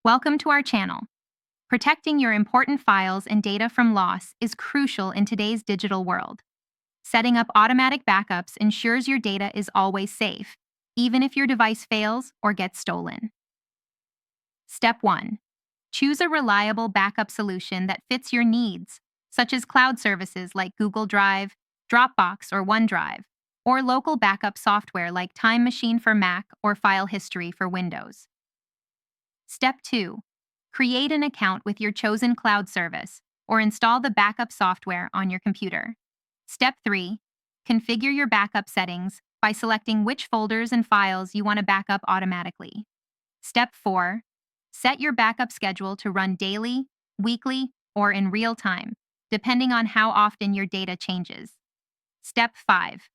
Welcome to our channel. Protecting your important files and data from loss is crucial in today's digital world. Setting up automatic backups ensures your data is always safe, even if your device fails or gets stolen. Step 1. Choose a reliable backup solution that fits your needs, such as cloud services like Google Drive, Dropbox, or OneDrive, or local backup software like Time Machine for Mac or File History for Windows. Step 2. Create an account with your chosen cloud service or install the backup software on your computer. Step 3. Configure your backup settings by selecting which folders and files you want to back up automatically. Step 4. Set your backup schedule to run daily, weekly, or in real time, depending on how often your data changes. Step 5.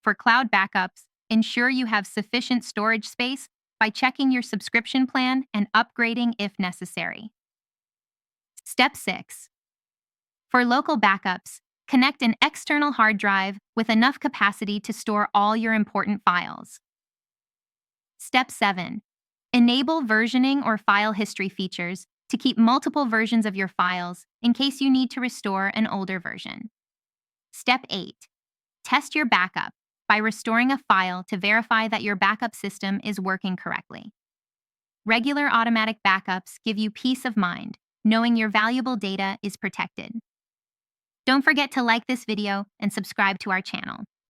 For cloud backups, ensure you have sufficient storage space by checking your subscription plan and upgrading if necessary. Step 6. For local backups, connect an external hard drive with enough capacity to store all your important files. Step 7. Enable versioning or file history features to keep multiple versions of your files in case you need to restore an older version. Step 8. Test your backup by restoring a file to verify that your backup system is working correctly. Regular automatic backups give you peace of mind, knowing your valuable data is protected. Don't forget to like this video and subscribe to our channel.